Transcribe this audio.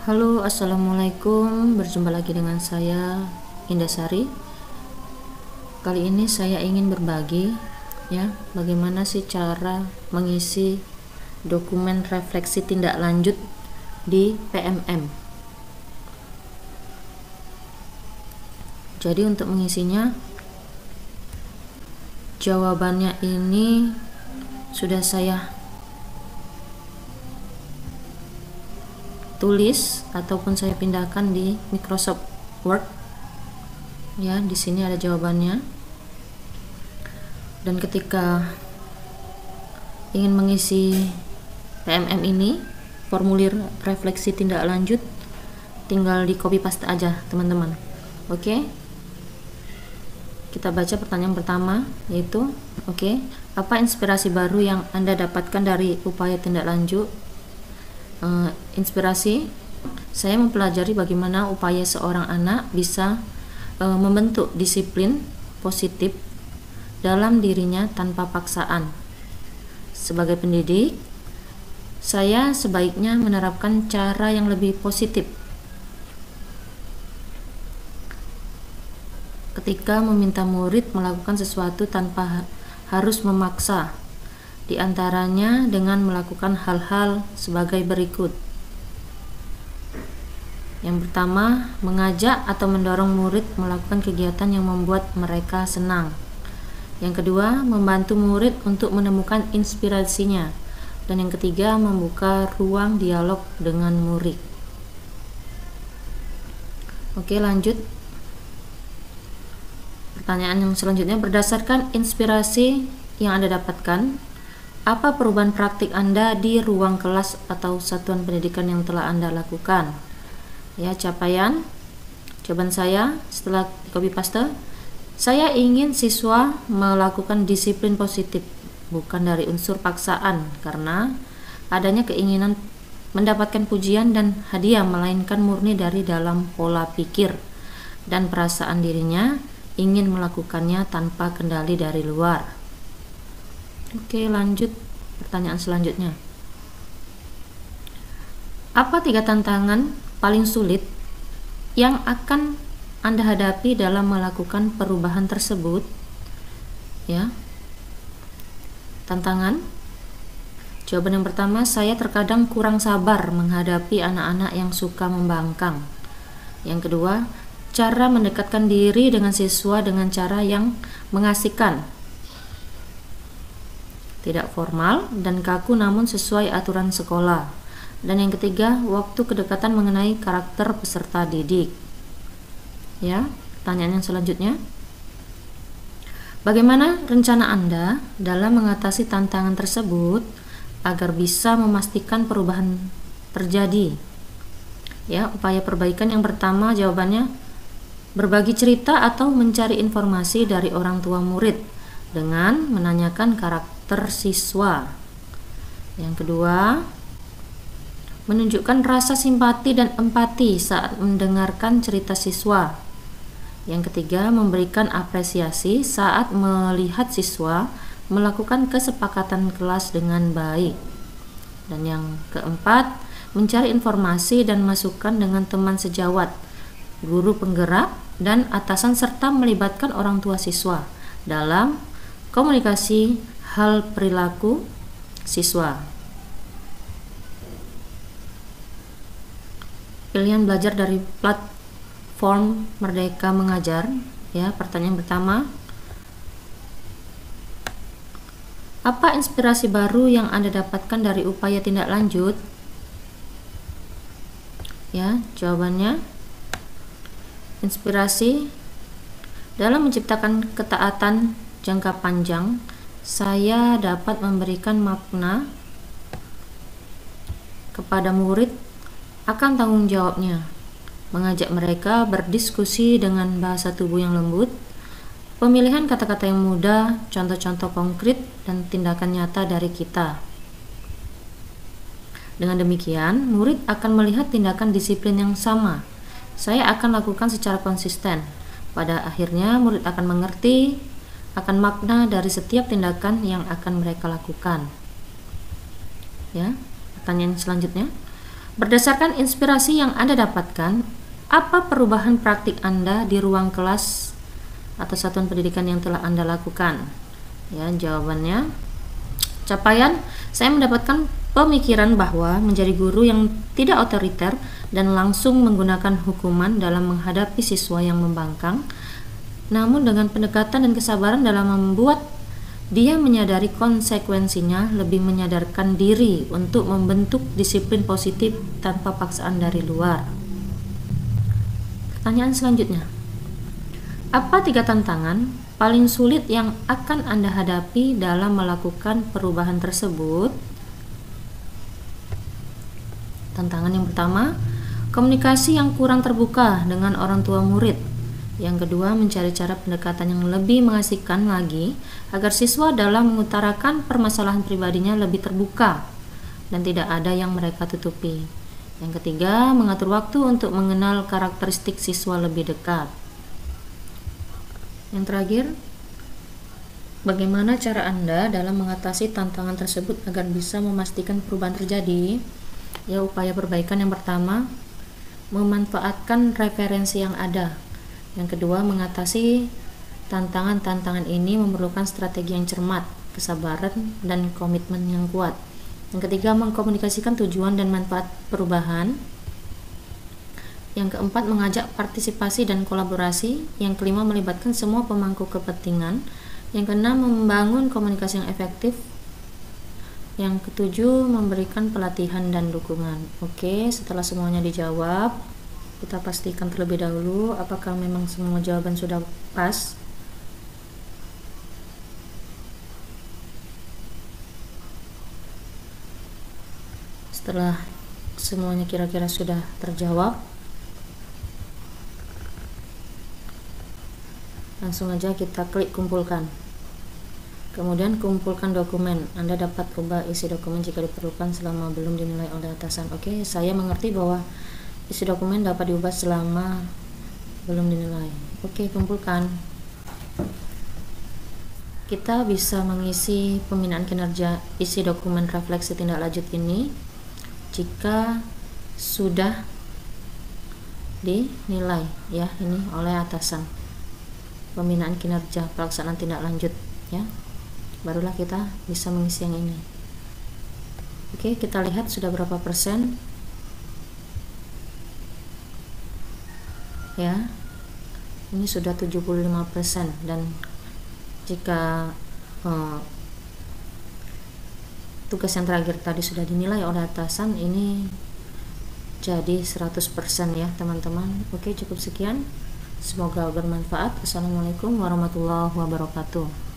Halo, assalamualaikum. Berjumpa lagi dengan saya, Indasari. Kali ini saya ingin berbagi, bagaimana sih cara mengisi dokumen refleksi tindak lanjut di PMM. Jadi untuk mengisinya, jawabannya ini sudah saya tulis ataupun saya pindahkan di Microsoft Word. Ya, di sini ada jawabannya. Dan ketika ingin mengisi PMM ini, formulir refleksi tindak lanjut, tinggal di copy paste aja, teman-teman. Oke. Kita baca pertanyaan pertama, yaitu apa inspirasi baru yang Anda dapatkan dari upaya tindak lanjut? Inspirasi, saya mempelajari bagaimana upaya seorang anak bisa membentuk disiplin positif dalam dirinya tanpa paksaan. Sebagai pendidik, saya sebaiknya menerapkan cara yang lebih positif ketika meminta murid melakukan sesuatu tanpa harus memaksa, di antaranya dengan melakukan hal-hal sebagai berikut. Yang pertama, mengajak atau mendorong murid melakukan kegiatan yang membuat mereka senang. Yang kedua, membantu murid untuk menemukan inspirasinya. Dan yang ketiga, membuka ruang dialog dengan murid. Oke, lanjut. Pertanyaan yang selanjutnya, berdasarkan inspirasi yang Anda dapatkan, apa perubahan praktik Anda di ruang kelas atau satuan pendidikan yang telah Anda lakukan? Ya, capaian. Jawaban saya setelah copy paste, saya ingin siswa melakukan disiplin positif, bukan dari unsur paksaan, karena adanya keinginan mendapatkan pujian dan hadiah, melainkan murni dari dalam pola pikir dan perasaan dirinya ingin melakukannya tanpa kendali dari luar. Oke, lanjut pertanyaan selanjutnya. Apa 3 tantangan paling sulit yang akan Anda hadapi dalam melakukan perubahan tersebut? Ya. Tantangan. Jawaban yang pertama, saya terkadang kurang sabar menghadapi anak-anak yang suka membangkang. Yang kedua, cara mendekatkan diri dengan siswa dengan cara yang mengasihkan, tidak formal dan kaku namun sesuai aturan sekolah. Dan yang ketiga, waktu kedekatan mengenai karakter peserta didik. Ya, pertanyaan yang selanjutnya. Bagaimana rencana Anda dalam mengatasi tantangan tersebut agar bisa memastikan perubahan terjadi? Ya, upaya perbaikan yang pertama jawabannya berbagi cerita atau mencari informasi dari orang tua murid dengan menanyakan karakter siswa. Yang kedua, menunjukkan rasa simpati dan empati saat mendengarkan cerita siswa. Yang ketiga, memberikan apresiasi saat melihat siswa melakukan kesepakatan kelas dengan baik. Dan yang keempat, mencari informasi dan masukan dengan teman sejawat, guru penggerak, dan atasan serta melibatkan orang tua siswa dalam komunikasi hal perilaku siswa. Pilihan belajar dari platform Merdeka Mengajar. Ya, pertanyaan pertama, apa inspirasi baru yang Anda dapatkan dari upaya tindak lanjut? Ya, jawabannya inspirasi dalam menciptakan ketaatan jangka panjang, saya dapat memberikan makna kepada murid akan tanggung jawabnya, mengajak mereka berdiskusi dengan bahasa tubuh yang lembut, pemilihan kata-kata yang mudah, contoh-contoh konkret, dan tindakan nyata dari kita. Dengan demikian, murid akan melihat tindakan disiplin yang sama saya akan lakukan secara konsisten. Pada akhirnya, murid akan mengerti akan makna dari setiap tindakan yang akan mereka lakukan. Ya, pertanyaan selanjutnya. Berdasarkan inspirasi yang Anda dapatkan, apa perubahan praktik Anda di ruang kelas atau satuan pendidikan yang telah Anda lakukan? Ya, jawabannya, capaian, saya mendapatkan pemikiran bahwa menjadi guru yang tidak otoriter dan langsung menggunakan hukuman dalam menghadapi siswa yang membangkang, namun dengan pendekatan dan kesabaran dalam membuat dia menyadari konsekuensinya, lebih menyadarkan diri untuk membentuk disiplin positif tanpa paksaan dari luar. Pertanyaan selanjutnya, apa 3 tantangan paling sulit yang akan Anda hadapi dalam melakukan perubahan tersebut? Tantangan yang pertama, komunikasi yang kurang terbuka dengan orang tua murid. Yang kedua, mencari cara pendekatan yang lebih mengasihkan lagi agar siswa dalam mengutarakan permasalahan pribadinya lebih terbuka dan tidak ada yang mereka tutupi. Yang ketiga, mengatur waktu untuk mengenal karakteristik siswa lebih dekat. Yang terakhir, bagaimana cara Anda dalam mengatasi tantangan tersebut agar bisa memastikan perubahan terjadi? Ya, upaya perbaikan yang pertama, memanfaatkan referensi yang ada. Yang kedua, mengatasi tantangan-tantangan ini memerlukan strategi yang cermat, kesabaran, dan komitmen yang kuat. Yang ketiga, mengkomunikasikan tujuan dan manfaat perubahan. Yang keempat, mengajak partisipasi dan kolaborasi. Yang kelima, melibatkan semua pemangku kepentingan. Yang keenam, membangun komunikasi yang efektif. Yang ketujuh, memberikan pelatihan dan dukungan. Oke, setelah semuanya dijawab, kita pastikan terlebih dahulu apakah memang semua jawaban sudah pas. Setelah semuanya kira-kira sudah terjawab, langsung aja kita klik kumpulkan. Kemudian kumpulkan dokumen. Anda dapat ubah isi dokumen jika diperlukan selama belum dinilai oleh atasan. Oke, saya mengerti bahwa isi dokumen dapat diubah selama belum dinilai. Oke, kumpulkan. Kita bisa mengisi pembinaan kinerja isi dokumen refleksi tindak lanjut ini jika sudah dinilai ya ini oleh atasan. Pembinaan kinerja pelaksanaan tindak lanjut ya. Barulah kita bisa mengisi yang ini. Oke, kita lihat sudah berapa persen. Ya, ini sudah 75% dan jika tugas yang terakhir tadi sudah dinilai oleh atasan, ini jadi 100% ya teman-teman. Oke, cukup sekian, semoga bermanfaat. Assalamualaikum warahmatullahi wabarakatuh.